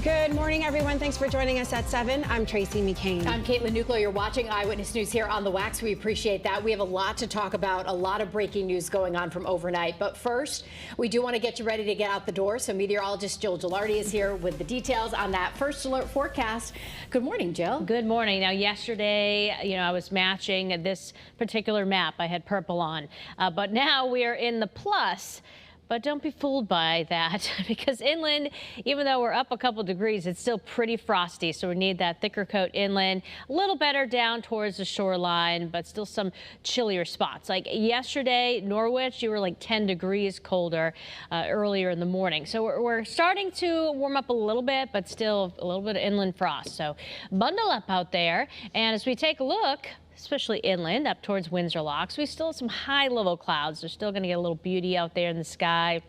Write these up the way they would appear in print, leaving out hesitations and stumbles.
Good morning, everyone. Thanks for joining us at 7. I'm Tracey McCain. I'm Caitlin Nuclo. You're watching Eyewitness News here on the Wax. We appreciate that. We have a lot to talk about, a lot of breaking news going on from overnight. But first, we do want to get you ready to get out the door. So meteorologist Jill Gilardi is here with the details on that first alert forecast. Good morning, Jill. Good morning. Now, yesterday, I was matching this particular map. I had purple on, but now we are in the plus. But don't be fooled by that, because inland, even though we're up a couple degrees, it's still pretty frosty. So we need that thicker coat inland, a little better down towards the shoreline, but still some chillier spots. Like yesterday, Norwich, you were like 10 degrees colder earlier in the morning. So we're starting to warm up a little bit, but still a little bit of inland frost. So bundle up out there. And as we take a look, especially inland up towards Windsor Locks, we still have some high level clouds. They're still going to get a little beauty out there in the sky.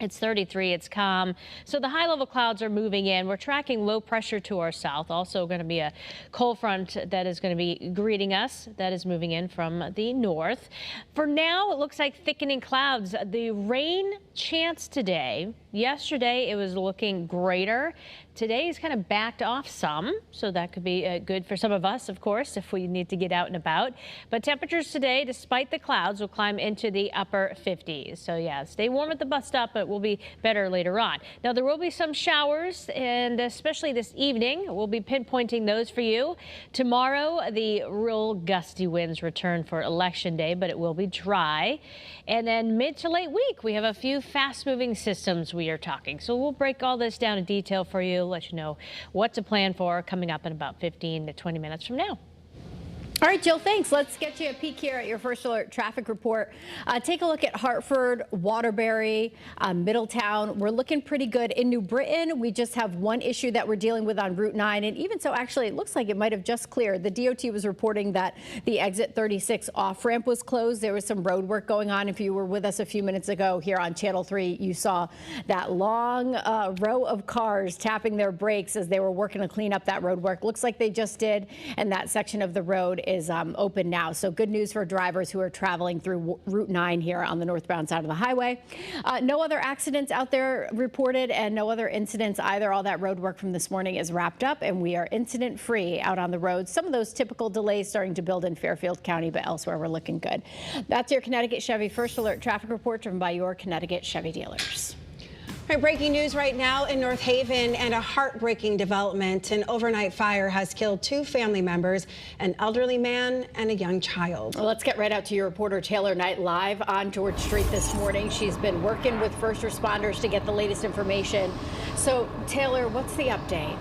It's 33, it's calm. So the high level clouds are moving in. We're tracking low pressure to our south. Also going to be a cold front that is going to be greeting us. That is moving in from the north. For now, it looks like thickening clouds. The rain chance today, yesterday it was looking greater. Today is kind of backed off some, so that could be good for some of us, of course, if we need to get out and about. But temperatures today, despite the clouds, will climb into the upper 50s. So yeah, stay warm at the bus stop, but will be better later on. Now, there will be some showers, and especially this evening, we'll be pinpointing those for you. Tomorrow, the real gusty winds return for Election Day, but it will be dry. And then mid to late week, we have a few fast-moving systems we are talking. So we'll break all this down in detail for you, let you know what to plan for coming up in about 15 to 20 minutes from now. All right, Jill, thanks. Let's get you a peek here at your first alert traffic report. Take a look at Hartford, Waterbury, Middletown. We're looking pretty good. In New Britain, we just have one issue that we're dealing with on Route 9. And even so, actually, it looks like it might have just cleared. The DOT was reporting that the exit 36 off-ramp was closed. There was some road work going on. If you were with us a few minutes ago here on Channel 3, you saw that long row of cars tapping their brakes as they were working to clean up that road work. Looks like they just did, and that section of the road is open now. So good news for drivers who are traveling through Route 9 here on the northbound side of the highway. No other accidents out there reported, and no other incidents either. All that road work from this morning is wrapped up, and we are incident free out on the road. Some of those typical delays starting to build in Fairfield County, but elsewhere we're looking good. That's your Connecticut Chevy First Alert traffic report driven by your Connecticut Chevy dealers. All right, breaking news right now in North Haven, and a heartbreaking development. An overnight fire has killed 2 family members, an elderly man and a young child. Well, let's get right out to your reporter Taylor Knight live on George Street this morning. She's been working with first responders to get the latest information. So Taylor, what's the update?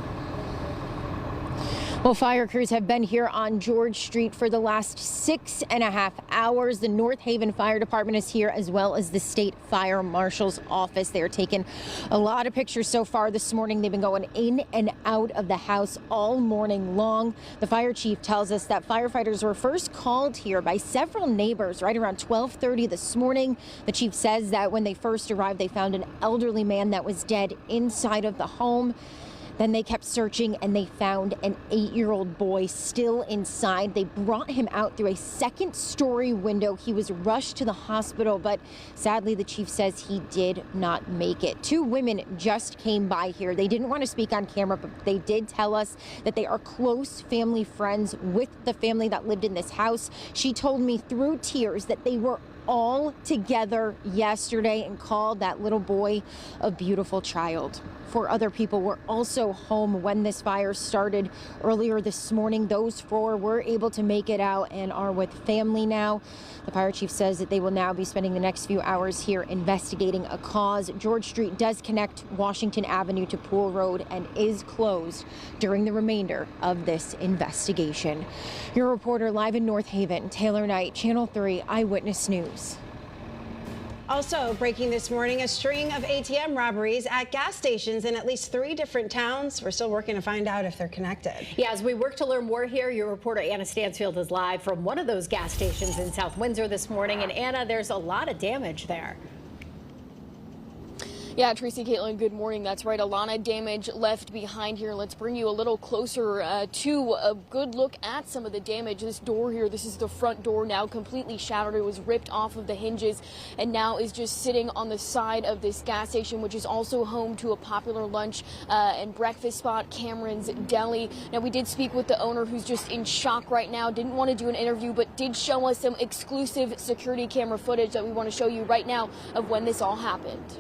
Well, fire crews have been here on George Street for the last 6.5 hours. The North Haven Fire Department is here, as well as the State Fire Marshal's office. They are taking a lot of pictures so far this morning. They've been going in and out of the house all morning long. The fire chief tells us that firefighters were first called here by several neighbors right around 12:30 this morning. The chief says that when they first arrived, they found an elderly man that was dead inside of the home. Then they kept searching, and they found an 8-year-old boy still inside. They brought him out through a second-story window. He was rushed to the hospital, but sadly, the chief says he did not make it. 2 women just came by here. They didn't want to speak on camera, but they did tell us that they are close family friends with the family that lived in this house. She told me through tears that they were all together yesterday and called that little boy a beautiful child. 4 other people were also home when this fire started earlier this morning. Those 4 were able to make it out and are with family now. The fire chief says that they will now be spending the next few hours here investigating a cause. George Street does connect Washington Avenue to Pool Road and is closed during the remainder of this investigation. Your reporter live in North Haven, Taylor Knight, Channel 3 Eyewitness News. Also breaking this morning, a string of ATM robberies at gas stations in at least 3 different towns. We're still working to find out if they're connected. Yeah, as we work to learn more here, your reporter Anna Stansfield is live from one of those gas stations in South Windsor this morning. And Anna, there's a lot of damage there. Yeah, Tracy, Caitlin, good morning. That's right. A lot of damage left behind here. Let's bring you a little closer to a good look at some of the damage. This door here, this is the front door, now completely shattered. It was ripped off of the hinges and now is just sitting on the side of this gas station, which is also home to a popular lunch and breakfast spot, Cameron's Deli. Now, we did speak with the owner, who's just in shock right now. Didn't want to do an interview, but did show us some exclusive security camera footage that we want to show you right now of when this all happened.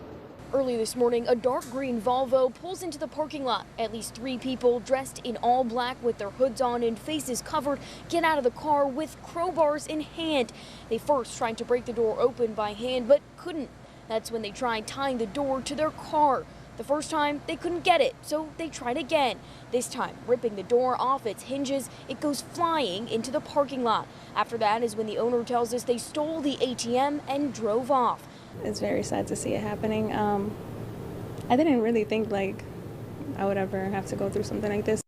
Early this morning, a dark green Volvo pulls into the parking lot. At least 3 people dressed in all black with their hoods on and faces covered get out of the car with crowbars in hand. They first tried to break the door open by hand, but couldn't. That's when they tried tying the door to their car. The first time, they couldn't get it, so they tried again. This time, ripping the door off its hinges, it goes flying into the parking lot. After that is when the owner tells us they stole the ATM and drove off. It's very sad to see it happening. I didn't really think like I would ever have to go through something like this.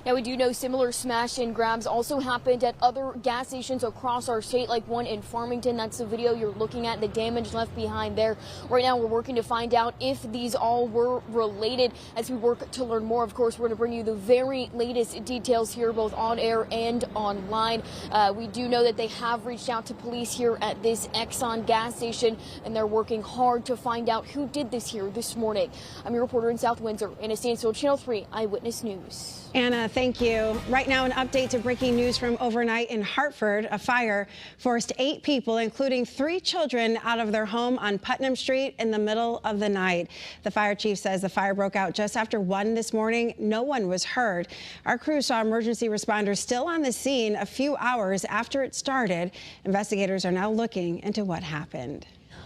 Now, we do know similar smash and grabs also happened at other gas stations across our state, like one in Farmington. That's the video you're looking at, the damage left behind there. Right now, we're working to find out if these all were related. As we work to learn more, of course, we're going to bring you the very latest details here, both on air and online. We do know that they have reached out to police here at this Exxon gas station, and they're working hard to find out who did this here this morning. I'm your reporter in South Windsor, Anna Stansfield, Channel 3 Eyewitness News. Anna, thank you. Right now, an update to breaking news from overnight in Hartford. A fire forced 8 people, including 3 children, out of their home on Putnam Street in the middle of the night. The fire chief says the fire broke out just after 1 this morning. No one was hurt. Our crew saw emergency responders still on the scene a few hours after it started. Investigators are now looking into what happened.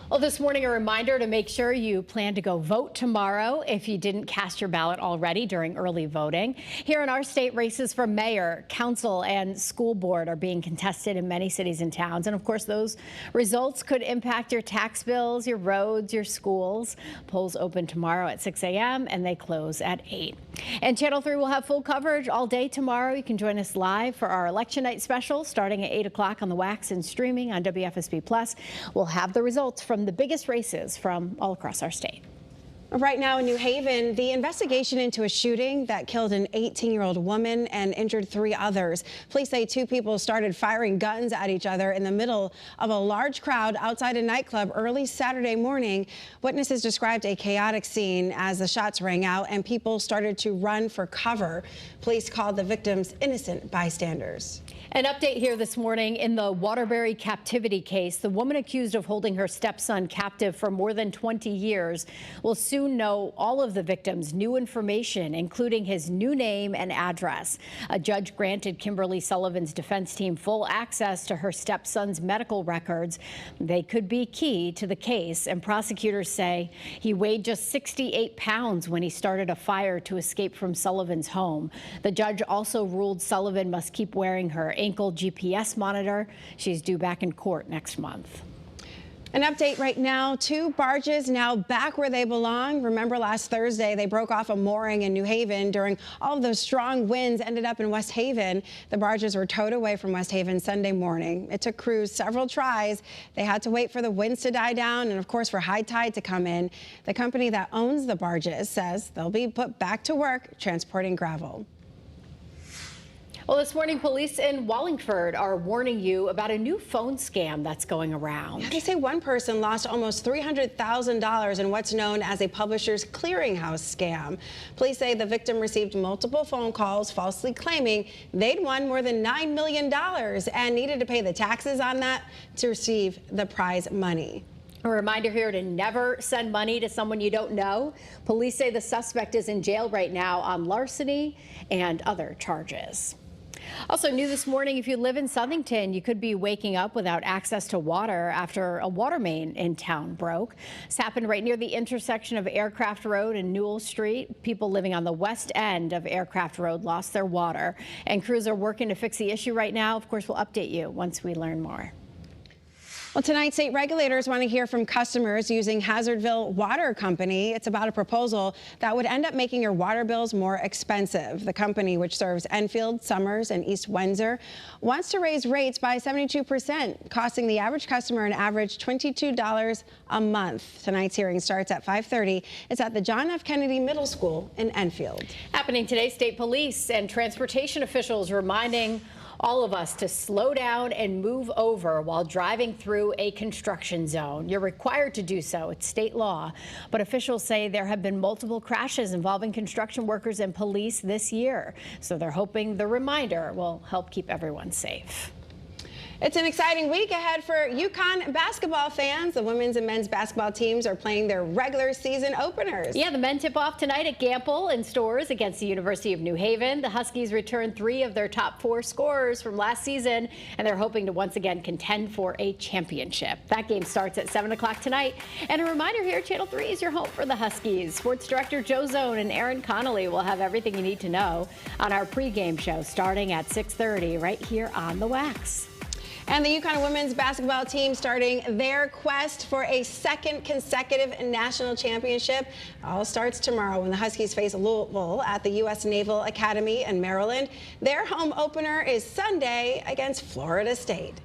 Well, this morning, a reminder to make sure you plan to go vote tomorrow if you didn't cast your ballot already during early voting. Here in our state, races for mayor, council, and school board are being contested in many cities and towns. And of course, those results could impact your tax bills, your roads, your schools. Polls open tomorrow at 6 a.m. and they close at 8. And Channel 3 will have full coverage all day tomorrow. You can join us live for our election night special starting at 8 o'clock on the Wax and streaming on WFSB+. We'll have the results from the biggest races from all across our state. Right now in New Haven, the investigation into a shooting that killed an 18-year-old woman and injured 3 others. Police say 2 people started firing guns at each other in the middle of a large crowd outside a nightclub early Saturday morning. Witnesses described a chaotic scene as the shots rang out and people started to run for cover. Police called the victims innocent bystanders. An update here this morning in the Waterbury captivity case. The woman accused of holding her stepson captive for more than 20 years will soon know all of the victims' new information, including his new name and address. A judge granted Kimberly Sullivan's defense team full access to her stepson's medical records. They could be key to the case, and prosecutors say he weighed just 68 pounds when he started a fire to escape from Sullivan's home. The judge also ruled Sullivan must keep wearing her ankle GPS monitor. She's due back in court next month. An update right now, 2 barges now back where they belong. Remember last Thursday, they broke off a mooring in New Haven during all of those strong winds ended up in West Haven. The barges were towed away from West Haven Sunday morning. It took crews several tries. They had to wait for the winds to die down and, of course, for high tide to come in. The company that owns the barges says they'll be put back to work transporting gravel. Well, this morning, police in Wallingford are warning you about a new phone scam that's going around. They say one person lost almost $300,000 in what's known as a publisher's clearinghouse scam. Police say the victim received multiple phone calls falsely claiming they'd won more than $9 million and needed to pay the taxes on that to receive the prize money. A reminder here to never send money to someone you don't know. Police say the suspect is in jail right now on larceny and other charges. Also new this morning, if you live in Southington, you could be waking up without access to water after a water main in town broke. This happened right near the intersection of Aircraft Road and Newell Street. People living on the west end of Aircraft Road lost their water, and crews are working to fix the issue right now. Of course, we'll update you once we learn more. Well, tonight, state regulators want to hear from customers using Hazardville Water Company. It's about a proposal that would end up making your water bills more expensive. The company, which serves Enfield, Summers, and East Windsor, wants to raise rates by 72%, costing the average customer an average $22 a month. Tonight's hearing starts at 5:30. It's at the John F. Kennedy Middle School in Enfield. Happening today, state police and transportation officials reminding all of us to slow down and move over while driving through a construction zone. You're required to do so. It's state law. But officials say there have been multiple crashes involving construction workers and police this year. So they're hoping the reminder will help keep everyone safe. It's an exciting week ahead for UConn basketball fans. The women's and men's basketball teams are playing their regular season openers. Yeah, the men tip off tonight at Gamble in Stores against the University of New Haven. The Huskies return 3 of their top 4 scorers from last season, and they're hoping to once again contend for a championship. That game starts at 7 o'clock tonight. And a reminder here, Channel 3 is your home for the Huskies. Sports Director Joe Zone and Aaron Connolly will have everything you need to know on our pregame show starting at 6:30 right here on The Wax. And the UConn women's basketball team starting their quest for a second consecutive national championship. It all starts tomorrow when the Huskies face Louisville at the U.S. Naval Academy in Maryland. Their home opener is Sunday against Florida State.